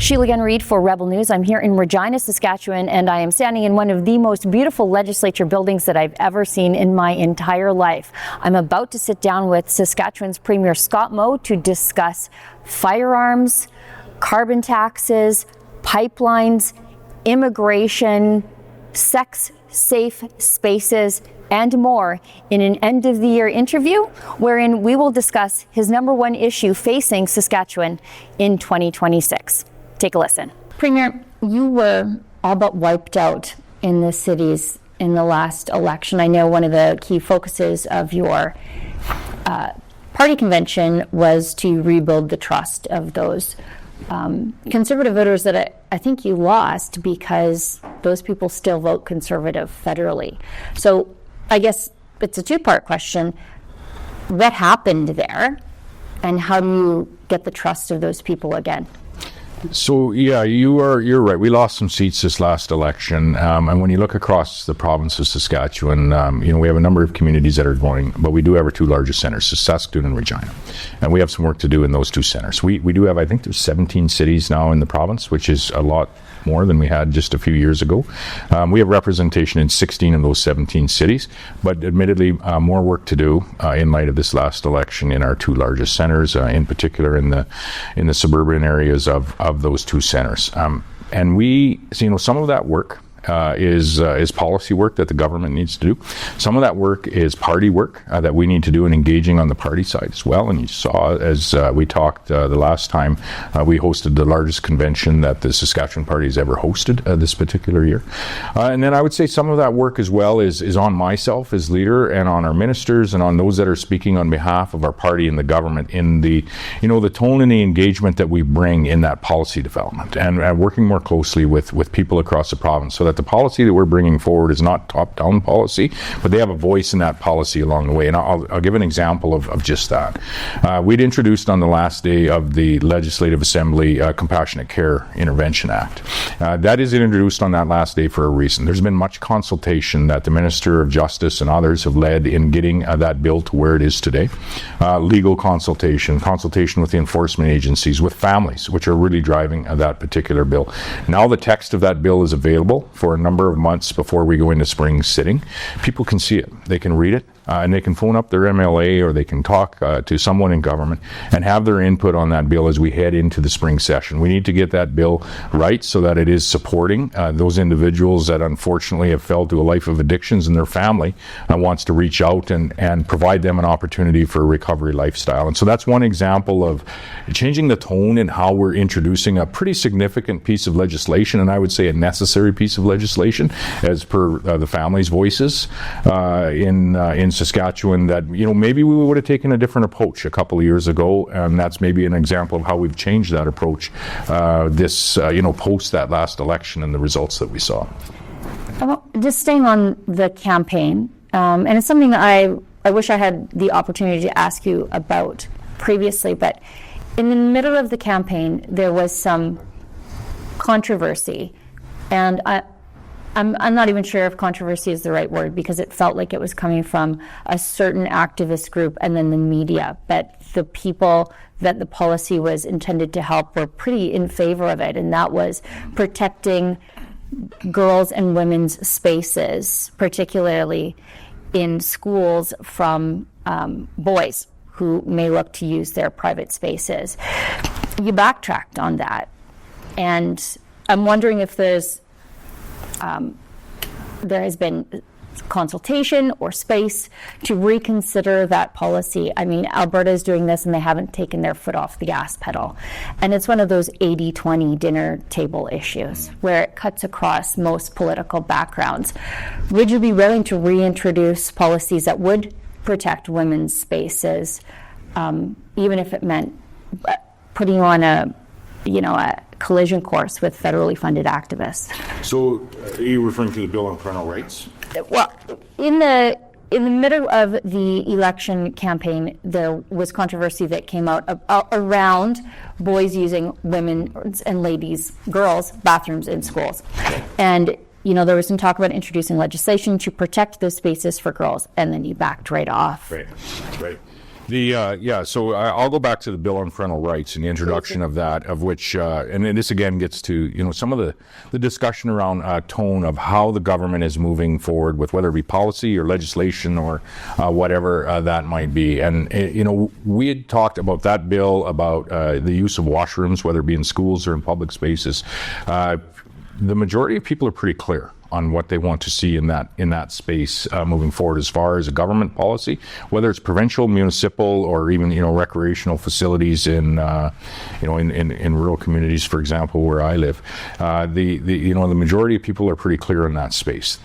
Sheila Gunn Reid for Rebel News. I'm here in Regina, Saskatchewan, and I am standing in one of the most beautiful legislature buildings that I've ever seen in my entire life. I'm about to sit down with Saskatchewan's Premier Scott Moe to discuss firearms, carbon taxes, pipelines, immigration, sex-safe spaces, and more in an end-of-the-year interview wherein we will discuss his number one issue facing Saskatchewan in 2026. Take a listen. Premier, you were all but wiped out in the cities in the last election. I know one of the key focuses of your party convention was to rebuild the trust of those conservative voters that I think you lost because those people still vote conservative federally. So I guess it's a two-part question. What happened there, and how do you get the trust of those people again? So yeah, you're right. We lost some seats this last election, and when you look across the province of Saskatchewan, we have a number of communities that are growing, but we do have our two largest centres, Saskatoon and Regina, and we have some work to do in those two centres. We do have, I think, there's 17 cities now in the province, which is a lot more than we had just a few years ago. We have representation in 16 of those 17 cities, but admittedly more work to do in light of this last election in our two largest centres, in particular in the suburban areas of those two centres. And we, some of that work is policy work that the government needs to do. Some of that work is party work that we need to do and engaging on the party side as well. And you saw, as we talked the last time, we hosted the largest convention that the Saskatchewan Party has ever hosted this particular year. And then I would say some of that work as well is on myself as leader and on our ministers and on those that are speaking on behalf of our party and the government in the, the tone and the engagement that we bring in that policy development and working more closely with people across the province so that the policy that we're bringing forward is not top-down policy, but they have a voice in that policy along the way. And I'll give an example of just that. We'd introduced on the last day of the Legislative Assembly Compassionate Care Intervention Act. That is introduced on that last day for a reason. There's been much consultation that the Minister of Justice and others have led in getting that bill to where it is today. Legal consultation with the enforcement agencies, with families, which are really driving that particular bill. Now the text of that bill is available for a number of months before we go into spring sitting. People can see it, they can read it, and they can phone up their MLA or they can talk to someone in government and have their input on that bill as we head into the spring session. We need to get that bill right so that it is supporting those individuals that unfortunately have fell to a life of addictions, and their family wants to reach out and provide them an opportunity for a recovery lifestyle. And so that's one example of changing the tone in how we're introducing a pretty significant piece of legislation, and I would say a necessary piece of legislation as per the families' voices in Saskatchewan, that maybe we would have taken a different approach a couple of years ago, and that's maybe an example of how we've changed that approach post that last election and the results that we saw. Well, just staying on the campaign, and it's something that I wish I had the opportunity to ask you about previously, but in the middle of the campaign there was some controversy, and I'm not even sure if controversy is the right word, because it felt like it was coming from a certain activist group and then the media, but the people that the policy was intended to help were pretty in favor of it, and that was protecting girls' and women's spaces, particularly in schools, from boys who may look to use their private spaces. You backtracked on that, and I'm wondering if there has been consultation or space to reconsider that policy. I mean, Alberta is doing this and they haven't taken their foot off the gas pedal. And it's one of those 80-20 dinner table issues where it cuts across most political backgrounds. Would you be willing to reintroduce policies that would protect women's spaces, even if it meant putting you on a collision course with federally funded activists? So are you referring to the bill on parental rights? Well, in the middle of the election campaign, there was controversy that came out around boys using women's and girls' bathrooms in schools. And there was some talk about introducing legislation to protect those spaces for girls, and then you backed right off. Right. So I'll go back to the Bill on Parental Rights and the introduction of that, of which, and then this again gets to, some of the discussion around tone of how the government is moving forward with whether it be policy or legislation or whatever that might be. And, we had talked about that bill, about the use of washrooms, whether it be in schools or in public spaces. The majority of people are pretty clear on what they want to see in that space moving forward, as far as a government policy, whether it's provincial, municipal, or even recreational facilities in rural communities, for example, where I live. The majority of people are pretty clear in that space.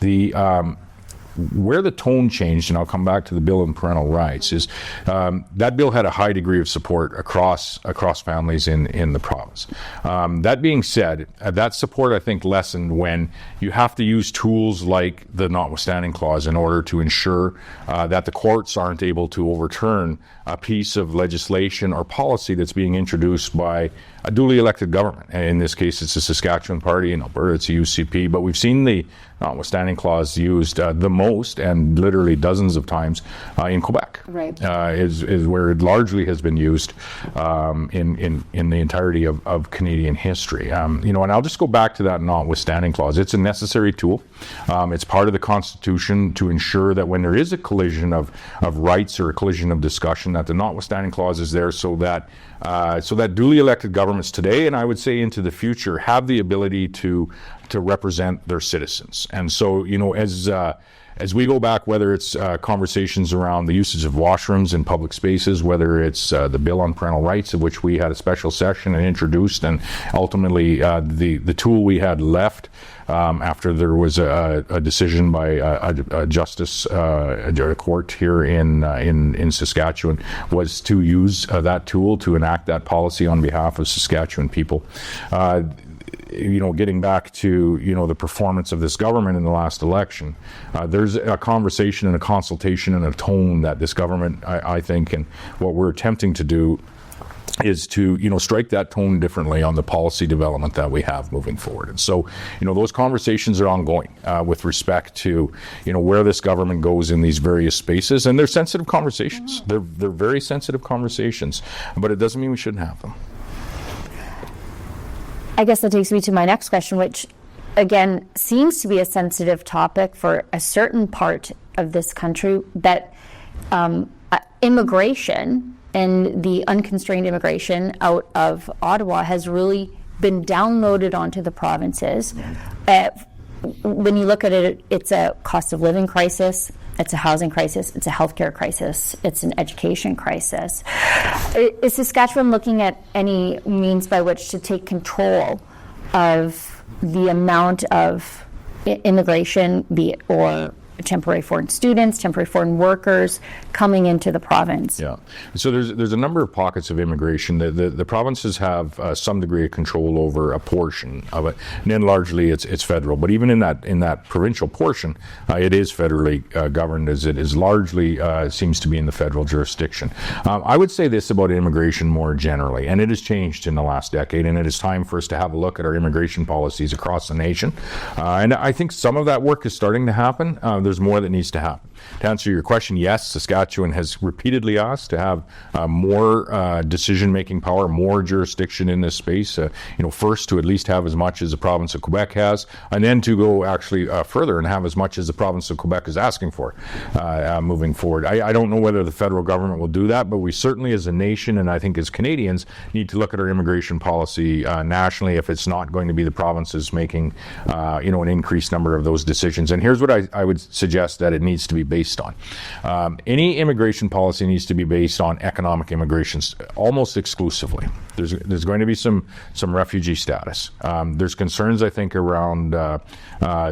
Where the tone changed, and I'll come back to the Bill on Parental Rights, is that bill had a high degree of support across families in the province. That being said, that support, I think, lessened when you have to use tools like the notwithstanding clause in order to ensure that the courts aren't able to overturn a piece of legislation or policy that's being introduced by a duly elected government. And in this case, it's the Saskatchewan Party. In Alberta, it's a UCP. But we've seen the notwithstanding clause used the most, and literally dozens of times, in Quebec. Right. Is where it largely has been used in the entirety of Canadian history. And I'll just go back to that notwithstanding clause. It's a necessary tool. It's part of the Constitution to ensure that when there is a collision of rights or a collision of discussion, that the notwithstanding clause is there so that duly elected governments today, and I would say into the future, have the ability to represent their citizens. And so, as we go back, whether it's conversations around the usage of washrooms in public spaces, whether it's the Bill on Parental Rights, of which we had a special session and introduced, and ultimately the tool we had left after there was a decision by a justice, a court here in Saskatchewan, was to use that tool to enact that policy on behalf of Saskatchewan people. Getting back to, the performance of this government in the last election, there's a conversation and a consultation and a tone that this government, I think, and what we're attempting to do is to, strike that tone differently on the policy development that we have moving forward. And so, those conversations are ongoing with respect to, where this government goes in these various spaces. And they're sensitive conversations. They're very sensitive conversations, but it doesn't mean we shouldn't have them. I guess that takes me to my next question, which, again, seems to be a sensitive topic for a certain part of this country, that immigration and the unconstrained immigration out of Ottawa has really been downloaded onto the provinces. When you look at it, it's a cost of living crisis, it's a housing crisis, it's a healthcare crisis, it's an education crisis. Is Saskatchewan looking at any means by which to take control of the amount of immigration, be it or temporary foreign students, temporary foreign workers coming into the province? Yeah. So there's a number of pockets of immigration. The provinces have some degree of control over a portion of it, and then largely it's federal. But even in that provincial portion, it is federally governed, as it is largely seems to be in the federal jurisdiction. I would say this about immigration more generally, and it has changed in the last decade, and it is time for us to have a look at our immigration policies across the nation. And I think some of that work is starting to happen. There's more that needs to happen. To answer your question, yes, Saskatchewan has repeatedly asked to have more decision-making power, more jurisdiction in this space. First to at least have as much as the province of Quebec has, and then to go actually further and have as much as the province of Quebec is asking for moving forward. I don't know whether the federal government will do that, but we certainly as a nation, and I think as Canadians, need to look at our immigration policy nationally if it's not going to be the provinces making an increased number of those decisions. And here's what I would suggest that it needs to be based on. Any immigration policy needs to be based on economic immigration almost exclusively. There's going to be some refugee status. There's concerns, I think, around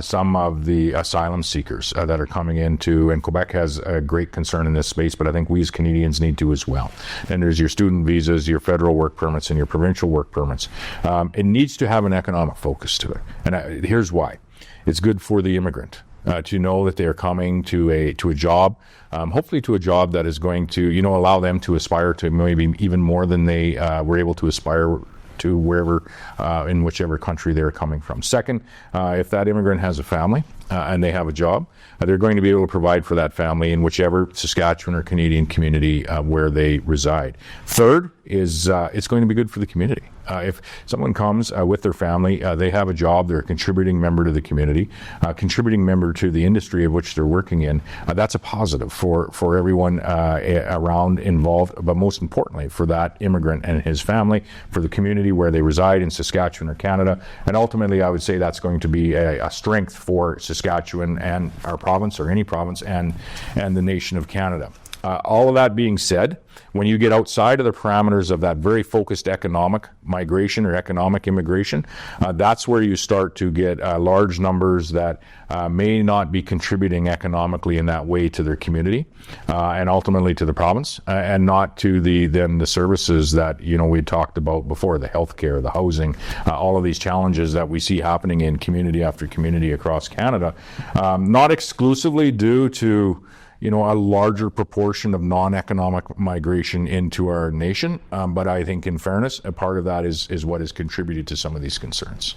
some of the asylum seekers that are coming into, and Quebec has a great concern in this space, but I think we as Canadians need to as well. And there's your student visas, your federal work permits, and your provincial work permits. It needs to have an economic focus to it. And here's why. It's good for the immigrant. To know that they are coming to a job, hopefully to a job that is going to allow them to aspire to maybe even more than they were able to aspire to wherever in whichever country they're coming from. Second, if that immigrant has a family, and they have a job, they're going to be able to provide for that family in whichever Saskatchewan or Canadian community where they reside. Third is it's going to be good for the community. If someone comes with their family, they have a job, they're a contributing member to the community, contributing member to the industry of which they're working in, that's a positive for everyone around involved, but most importantly for that immigrant and his family, for the community where they reside in Saskatchewan or Canada. And ultimately, I would say that's going to be a strength for Saskatchewan and our province, or any province, and the nation of Canada. All of that being said, when you get outside of the parameters of that very focused economic migration or economic immigration, that's where you start to get large numbers that may not be contributing economically in that way to their community and ultimately to the province, and not to the services that we talked about before, the healthcare, the housing, all of these challenges that we see happening in community after community across Canada, not exclusively due to a larger proportion of non-economic migration into our nation. But I think, in fairness, a part of that is what has contributed to some of these concerns.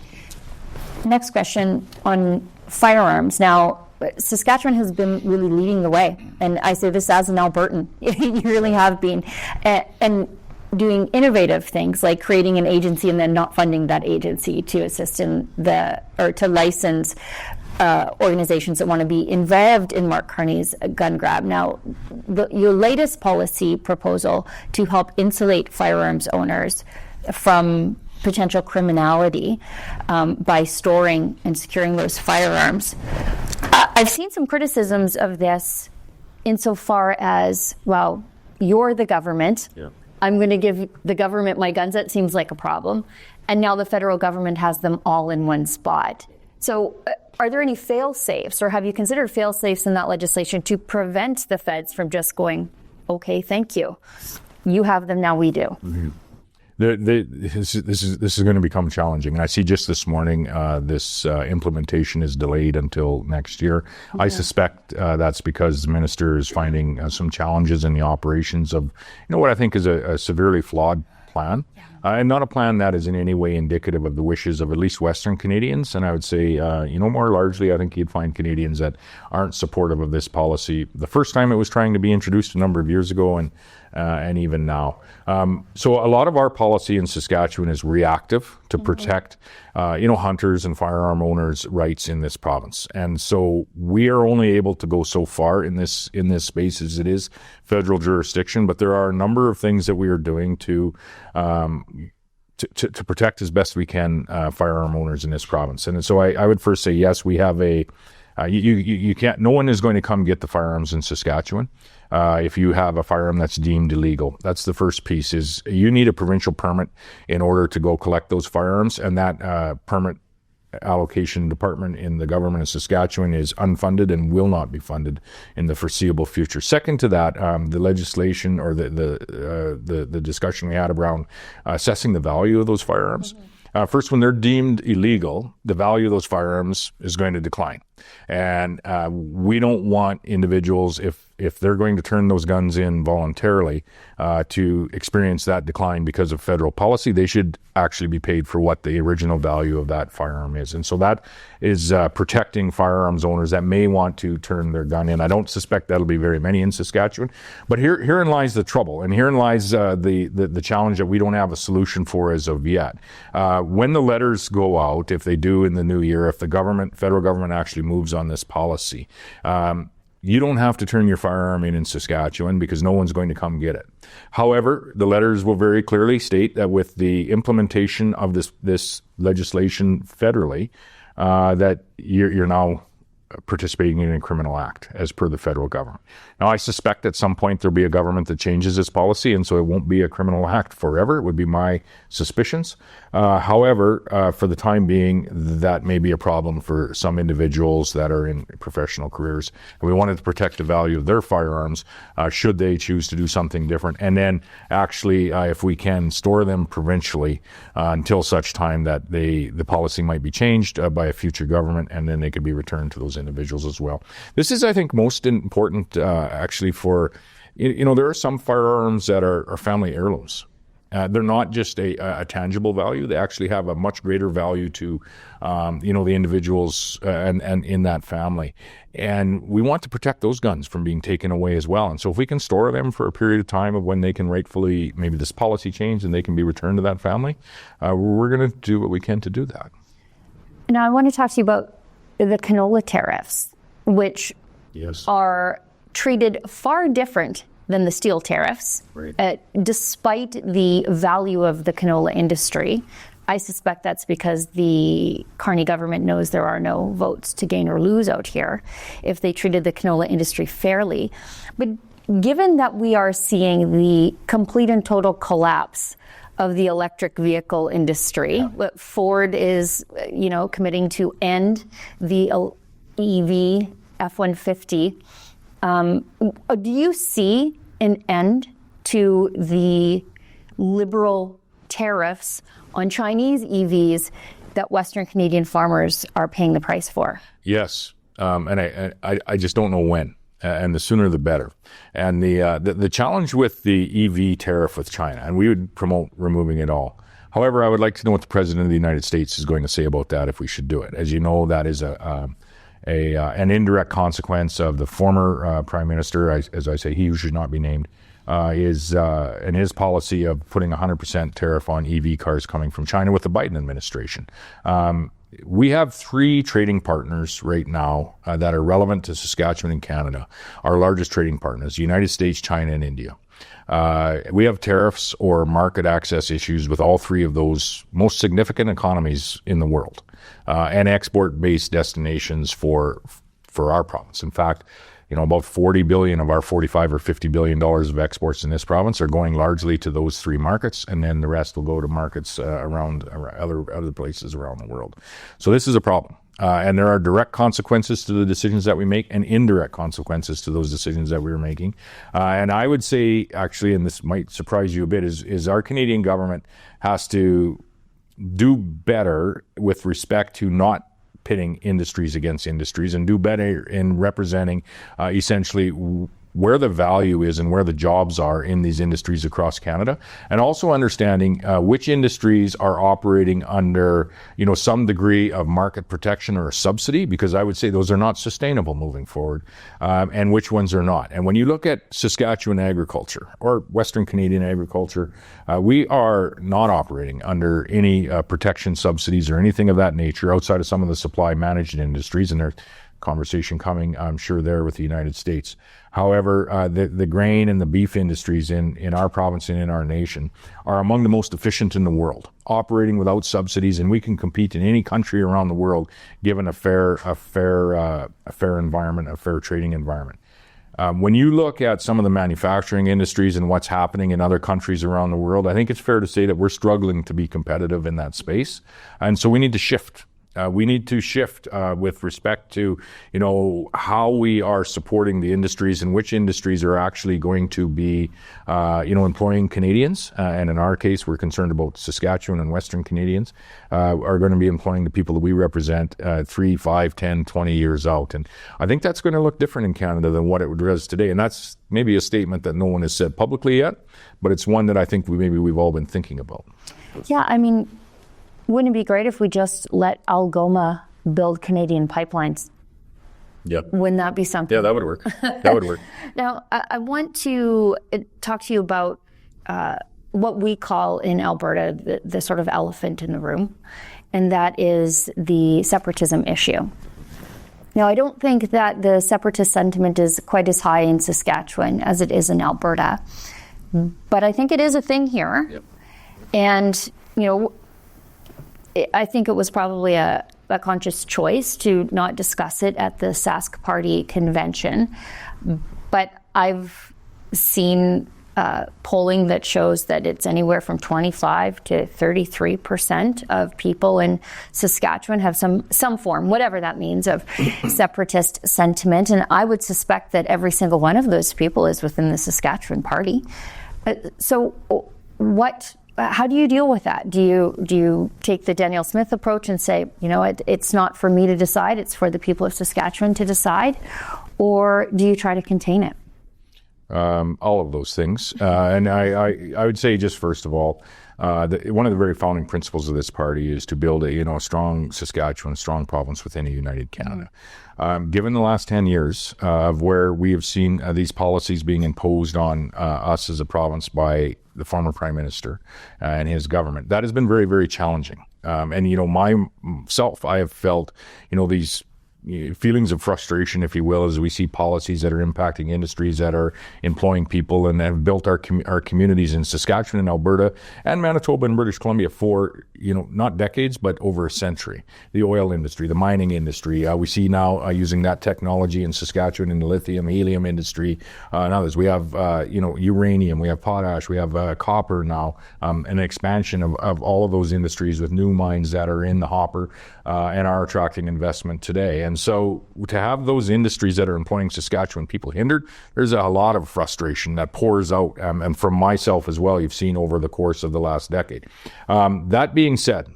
Next question on firearms. Now, Saskatchewan has been really leading the way, and I say this as an Albertan. You really have been. And doing innovative things like creating an agency and then not funding that agency to assist in to license organizations that want to be involved in Mark Carney's gun grab. Now, your latest policy proposal to help insulate firearms owners from potential criminality by storing and securing those firearms. I've seen some criticisms of this insofar as, well, you're the government. Yeah. I'm going to give the government my guns. That seems like a problem. And now the federal government has them all in one spot. So are there any fail-safes, or have you considered fail-safes in that legislation to prevent the feds from just going, okay, thank you. You have them, now we do? Mm-hmm. This is going to become challenging. And I see just this morning this implementation is delayed until next year. Yeah. I suspect that's because the minister is finding some challenges in the operations of what I think is a severely flawed plan. Yeah. And not a plan that is in any way indicative of the wishes of at least Western Canadians. And I would say, more largely, I think you'd find Canadians that aren't supportive of this policy the first time it was trying to be introduced a number of years ago, and even now. So a lot of our policy in Saskatchewan is reactive to protect, hunters and firearm owners' rights in this province. And so we are only able to go so far in this space as it is federal jurisdiction. But there are a number of things that we are doing to protect as best we can firearm owners in this province. And so I would first say, yes, we have you can't, no one is going to come get the firearms in Saskatchewan if you have a firearm that's deemed illegal. That's the first piece, is you need a provincial permit in order to go collect those firearms, and that permit allocation department in the government of Saskatchewan is unfunded and will not be funded in the foreseeable future. Second to that, the legislation or the discussion we had around assessing the value of those firearms. Mm-hmm. First, when they're deemed illegal, the value of those firearms is going to decline. And we don't want individuals, if they're going to turn those guns in voluntarily, to experience that decline because of federal policy. They should actually be paid for what the original value of that firearm is. And so that is protecting firearms owners that may want to turn their gun in. I don't suspect that'll be very many in Saskatchewan. But herein lies the trouble, and herein lies the challenge that we don't have a solution for as of yet. When the letters go out, if they do in the new year, if the federal government actually moves on this policy, you don't have to turn your firearm in Saskatchewan because no one's going to come get it. However, the letters will very clearly state that with the implementation of this legislation federally, that you're now participating in a criminal act as per the federal government. Now, I suspect at some point there'll be a government that changes its policy, and so it won't be a criminal act forever. It would be my suspicions. However, for the time being, that may be a problem for some individuals that are in professional careers. And we wanted to protect the value of their firearms should they choose to do something different. And then actually, if we can, store them provincially until such time that the policy might be changed by a future government, and then they could be returned to those individuals as well. This is, I think, most important actually for, there are some firearms that are family heirlooms. They're not just a tangible value; they actually have a much greater value to, the individuals and in that family. And we want to protect those guns from being taken away as well. And so if we can store them for a period of time of when they can rightfully, maybe this policy change, and they can be returned to that family, we're going to do what we can to do that. Now, I want to talk to you about the canola tariffs, which are treated far different than the steel tariffs, despite the value of the canola industry. I suspect that's because the Carney government knows there are no votes to gain or lose out here if they treated the canola industry fairly. But given that we are seeing the complete and total collapse of the electric vehicle industry, Ford is, committing to end the EV F-150. Do you see an end to the liberal tariffs on Chinese EVs that Western Canadian farmers are paying the price for? Yes, and I just don't know when, and the sooner the better. And the challenge with the EV tariff with China, and we would promote removing it all. However, I would like to know what the President of the United States is going to say about that if we should do it. As you know, that is an indirect consequence of the former Prime Minister, as I say, he who should not be named, in his policy of putting 100% tariff on EV cars coming from China with the Biden administration. We have 3 trading partners right now that are relevant to Saskatchewan and Canada, our largest trading partners, the United States, China, and India. We have tariffs or market access issues with all 3 of those most significant economies in the world, and export-based destinations for our province. In fact, about 40 billion of our 45 or 50 billion dollars of exports in this province are going largely to those 3 markets, and then the rest will go to markets around other places around the world. So this is a problem. And there are direct consequences to the decisions that we make and indirect consequences to those decisions that we're making. And I would say, actually, and this might surprise you a bit, is our Canadian government has to do better with respect to not pitting industries against industries, and do better in representing essentially where the value is and where the jobs are in these industries across Canada, and also understanding which industries are operating under, some degree of market protection or a subsidy, because I would say those are not sustainable moving forward, and which ones are not. And when you look at Saskatchewan agriculture or Western Canadian agriculture, we are not operating under any protection subsidies or anything of that nature outside of some of the supply managed industries, and there's conversation coming, I'm sure, there with the United States. However, the grain and the beef industries in our province and in our nation are among the most efficient in the world, operating without subsidies, and we can compete in any country around the world given a fair environment, a fair trading environment. When you look at some of the manufacturing industries and what's happening in other countries around the world, I think it's fair to say that we're struggling to be competitive in that space, and so we need to shift. We need to shift with respect to, how we are supporting the industries and which industries are actually going to be, employing Canadians. And in our case, we're concerned about Saskatchewan and Western Canadians are going to be employing the people that we represent 3, 5, 10, 20 years out. And I think that's going to look different in Canada than what it does today. And that's maybe a statement that no one has said publicly yet, but it's one that I think we've all been thinking about. Yeah, wouldn't it be great if we just let Algoma build Canadian pipelines? Yep. Wouldn't that be something? Yeah, that would work. That would work. Now, I want to talk to you about what we call in Alberta the sort of elephant in the room, and that is the separatism issue. Now, I don't think that the separatist sentiment is quite as high in Saskatchewan as it is in Alberta, but I think it is a thing here. Yep. And, I think it was probably a conscious choice to not discuss it at the Sask Party convention. But I've seen polling that shows that it's anywhere from 25 to 33% of people in Saskatchewan have some form, whatever that means, of separatist sentiment. And I would suspect that every single one of those people is within the Saskatchewan Party. So how do you deal with that? Do you take the Danielle Smith approach and say, it's not for me to decide, it's for the people of Saskatchewan to decide? Or do you try to contain it? all of those things. And I would say, just first of all, one of the very founding principles of this party is to build a strong Saskatchewan, strong province within a united Canada. Given the last 10 years of where we have seen these policies being imposed on us as a province by the former Prime Minister and his government, that has been very, very challenging. And myself, I have felt, these feelings of frustration, if you will, as we see policies that are impacting industries that are employing people and have built our communities in Saskatchewan and Alberta and Manitoba and British Columbia for, not decades, but over a century. The oil industry, the mining industry, we see now using that technology in Saskatchewan in the lithium, helium industry, and others. We have, uranium, we have potash, we have copper now, an expansion of all of those industries with new mines that are in the hopper and are attracting investment today. And so to have those industries that are employing Saskatchewan people hindered, there's a lot of frustration that pours out, and from myself as well, you've seen over the course of the last decade. That being said,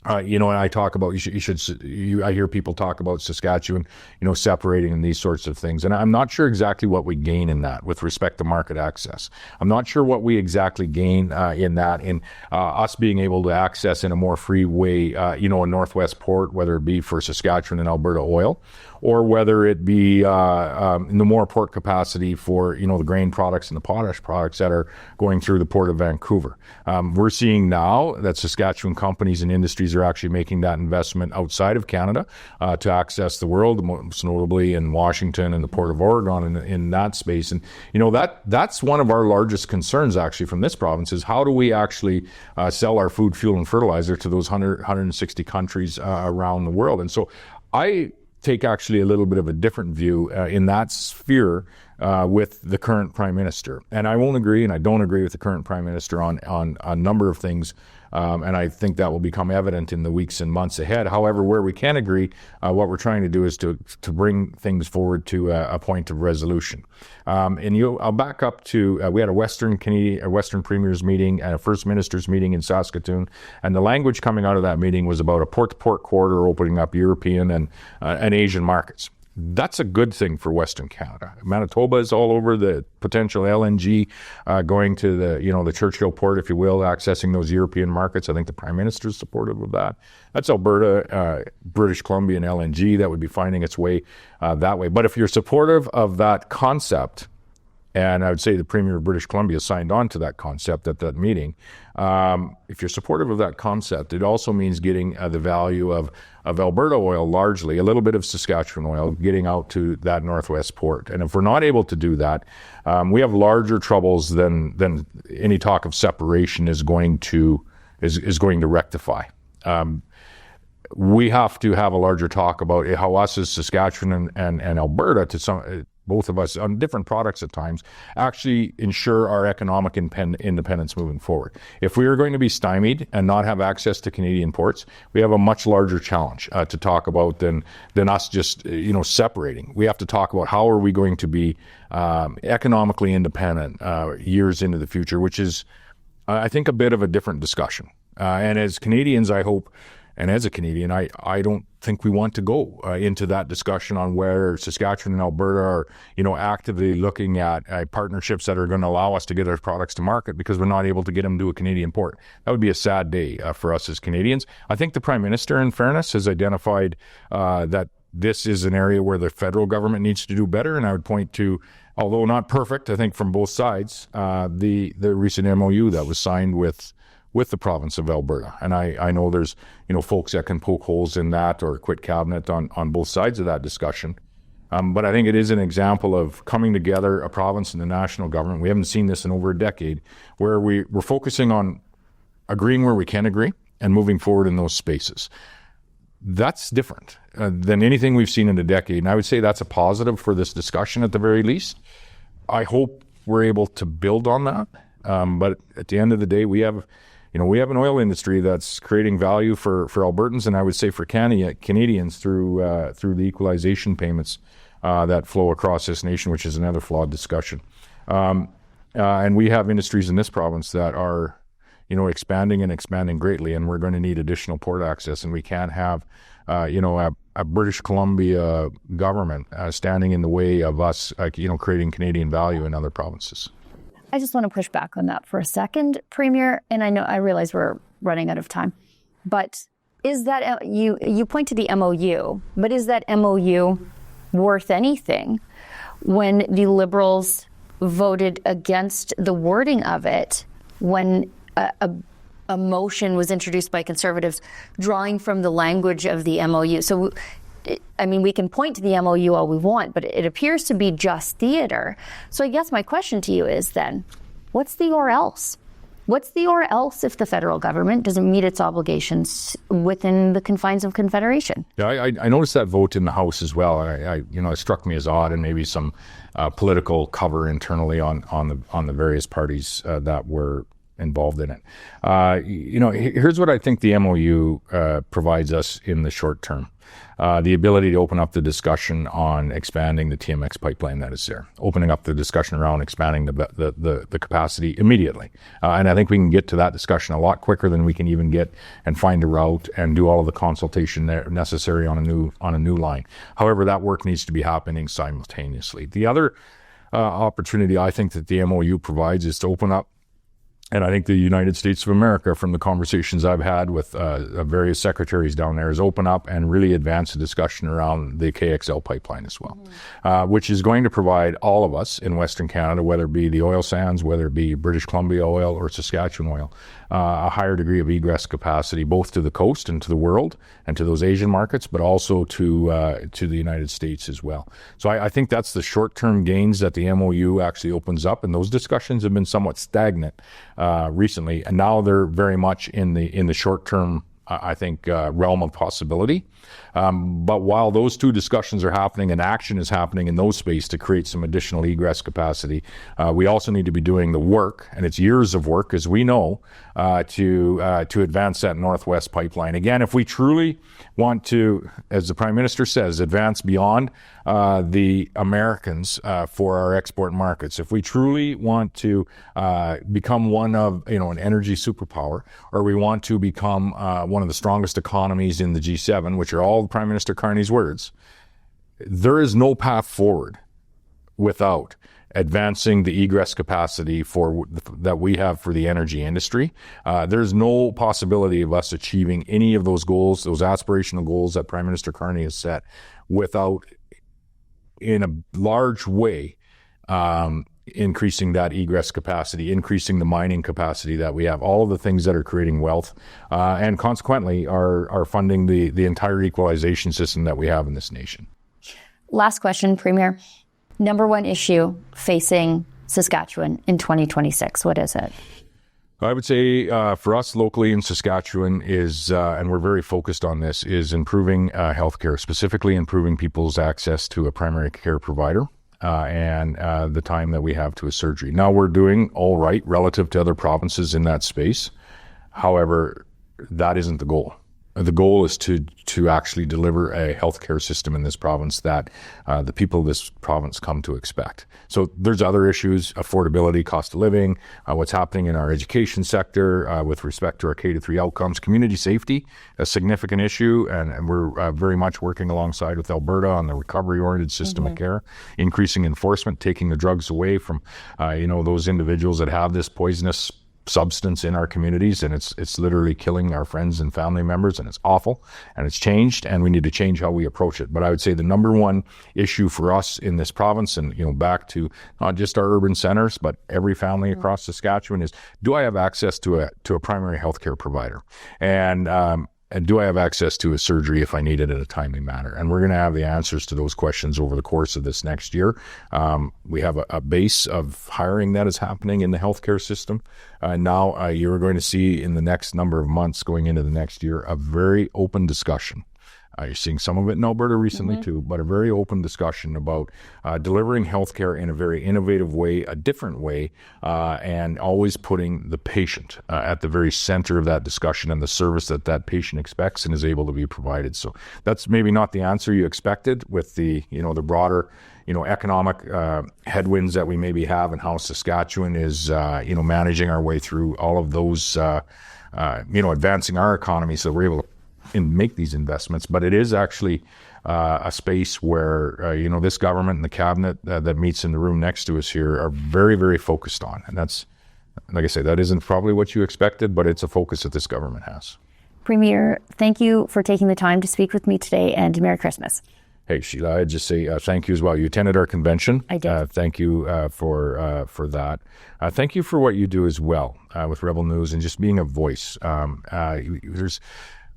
and I talk about, I hear people talk about Saskatchewan, separating and these sorts of things. And I'm not sure exactly what we gain in that with respect to market access. I'm not sure what we exactly gain in that, in us being able to access in a more free way, a Northwest port, whether it be for Saskatchewan and Alberta oil, or whether it be in the more port capacity for, the grain products and the potash products that are going through the Port of Vancouver. We're seeing now that Saskatchewan companies and industries are actually making that investment outside of Canada to access the world, most notably in Washington and the Port of Oregon in that space. And, that's one of our largest concerns actually from this province is how do we actually sell our food, fuel, and fertilizer to those 160 countries around the world. And so I take actually a little bit of a different view in that sphere with the current Prime Minister. And I won't agree, and I don't agree with the current Prime Minister on a number of things, and I think that will become evident in the weeks and months ahead. However, where we can agree, what we're trying to do is to bring things forward to a point of resolution. I'll back up to, we had a Western Premiers meeting and a First Ministers meeting in Saskatoon, and the language coming out of that meeting was about a port-to-port corridor opening up European and Asian markets. That's a good thing for Western Canada. Manitoba is all over the potential LNG going to the Churchill port, if you will, accessing those European markets. I think the Prime Minister is supportive of that. That's Alberta, British Columbia, and LNG that would be finding its way that way. But if you're supportive of that concept, and I would say the Premier of British Columbia signed on to that concept at that meeting. If you're supportive of that concept, it also means getting the value of Alberta oil largely, a little bit of Saskatchewan oil, getting out to that Northwest port. And if we're not able to do that, we have larger troubles than any talk of separation is going to rectify. We have to have a larger talk about how us as Saskatchewan and Alberta, both of us on different products at times, actually ensure our economic independence moving forward. If we are going to be stymied and not have access to Canadian ports, we have a much larger challenge to talk about than us just separating. We have to talk about how are we going to be economically independent years into the future, which is, I think, a bit of a different discussion. And as Canadians, I hope, and as a Canadian, I don't think we want to go into that discussion on where Saskatchewan and Alberta are, actively looking at partnerships that are going to allow us to get our products to market because we're not able to get them to a Canadian port. That would be a sad day for us as Canadians. I think the Prime Minister, in fairness, has identified that this is an area where the federal government needs to do better, and I would point to, although not perfect, I think from both sides, the recent MOU that was signed with the province of Alberta. And I know there's, folks that can poke holes in that or quit cabinet on both sides of that discussion. But I think it is an example of coming together, a province and the national government. We haven't seen this in over a decade, where we're focusing on agreeing where we can agree and moving forward in those spaces. That's different than anything we've seen in a decade. And I would say that's a positive for this discussion at the very least. I hope we're able to build on that. But at the end of the day, we have an oil industry that's creating value for Albertans, and I would say for Canadians through the equalization payments that flow across this nation, which is another flawed discussion. And we have industries in this province that are, expanding greatly, and we're going to need additional port access, and we can't have, a a British Columbia government standing in the way of us, creating Canadian value in other provinces. I just want to push back on that for a second, Premier, and I realize we're running out of time, but is that, you point to the MOU, but is that MOU worth anything when the Liberals voted against the wording of it when a motion was introduced by Conservatives drawing from the language of the MOU? So, I mean, we can point to the MOU all we want, but it appears to be just theater. So I guess my question to you is then, what's the or else? What's the or else if the federal government doesn't meet its obligations within the confines of Confederation? Yeah, I noticed that vote in the House as well. It struck me as odd, and maybe some political cover internally on the various parties that were involved in it. Here's what I think the MOU provides us in the short term. The ability to open up the discussion on expanding the TMX pipeline that is there, opening up the discussion around expanding the capacity immediately. And I think we can get to that discussion a lot quicker than we can even get and find a route and do all of the consultation necessary on a new line. However, that work needs to be happening simultaneously. The other opportunity I think that the MOU provides is to open up, and I think the United States of America, from the conversations I've had with various secretaries down there, is open up and really advance the discussion around the KXL pipeline as well, which is going to provide all of us in Western Canada, whether it be the oil sands, whether it be British Columbia oil or Saskatchewan oil, a higher degree of egress capacity, both to the coast and to the world and to those Asian markets, but also to the United States as well. So I think that's the short-term gains that the MOU actually opens up, and those discussions have been somewhat stagnant recently, and now they're very much in the short-term, I think, realm of possibility. But while those two discussions are happening and action is happening in those space to create some additional egress capacity, we also need to be doing the work, and it's years of work, as we know, to advance that Northwest pipeline. Again, if we truly want to, as the Prime Minister says, advance beyond the Americans for our export markets, if we truly want to become one of, an energy superpower, or we want to become one of the strongest economies in the G7, which are all Prime Minister Carney's words, there is no path forward without advancing the egress capacity that we have for the energy industry. There's no possibility of us achieving any of those goals, those aspirational goals that Prime Minister Carney has set, without, in a large way, increasing that egress capacity, increasing the mining capacity that we have, all of the things that are creating wealth, and consequently are funding the entire equalization system that we have in this nation. Last question, Premier. Number one issue facing Saskatchewan in 2026, what is it? I would say for us locally in Saskatchewan is, and we're very focused on this, is improving healthcare, specifically improving people's access to a primary care provider. And the time that we have to a surgery. Now, we're doing all right relative to other provinces in that space. However, that isn't the goal. The goal is to actually deliver a healthcare system in this province that the people of this province come to expect. So there's other issues: affordability, cost of living, what's happening in our education sector with respect to our K-3 outcomes, community safety, a significant issue, and we're very much working alongside with Alberta on the recovery-oriented system of care, increasing enforcement, taking the drugs away from those individuals that have this poisonous substance in our communities, and it's literally killing our friends and family members, and it's awful, and it's changed, and we need to change how we approach it. But I would say the number one issue for us in this province, and back to not just our urban centers, but every family across Saskatchewan, is: do I have access to a primary healthcare provider? And do I have access to a surgery if I need it in a timely manner? And we're going to have the answers to those questions over the course of this next year. We have a base of hiring that is happening in the healthcare system. Now you're going to see in the next number of months going into the next year a very open discussion. You're seeing some of it in Alberta recently too, but a very open discussion about delivering healthcare in a very innovative way, a different way, and always putting the patient at the very center of that discussion and the service that patient expects and is able to be provided. So that's maybe not the answer you expected with the broader economic headwinds that we maybe have, and how Saskatchewan is managing our way through all of those, advancing our economy so we're able to make these investments, but it is actually a space where this government and the cabinet that meets in the room next to us here are very, very focused on. And that's, like I say, that isn't probably what you expected, but it's a focus that this government has. Premier, thank you for taking the time to speak with me today, and Merry Christmas. Hey, Sheila, I'd just say thank you as well. You attended our convention. I did. Thank you for that. Thank you for what you do as well with Rebel News and just being a voice. There's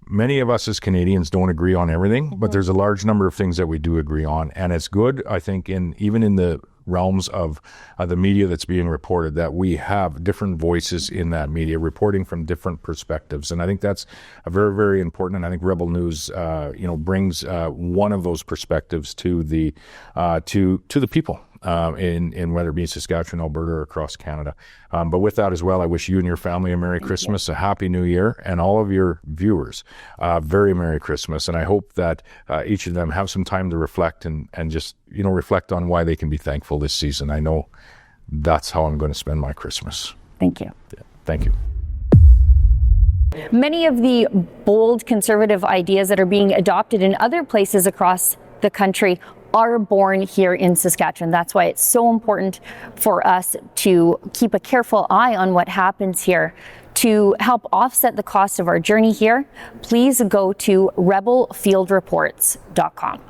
many of us as Canadians don't agree on everything, but there's a large number of things that we do agree on. And it's good, I think, even in the realms of the media that's being reported, that we have different voices in that media reporting from different perspectives. And I think that's very, very important. And I think Rebel News, brings one of those perspectives to the people. In whether it be Saskatchewan, Alberta, or across Canada. But with that as well, I wish you and your family a Merry Christmas, a Happy New Year, and all of your viewers very Merry Christmas. And I hope that each of them have some time to reflect and just, reflect on why they can be thankful this season. I know that's how I'm going to spend my Christmas. Thank you. Yeah, thank you. Many of the bold conservative ideas that are being adopted in other places across the country are born here in Saskatchewan. That's why it's so important for us to keep a careful eye on what happens here. To help offset the cost of our journey here, please go to rebelfieldreports.com.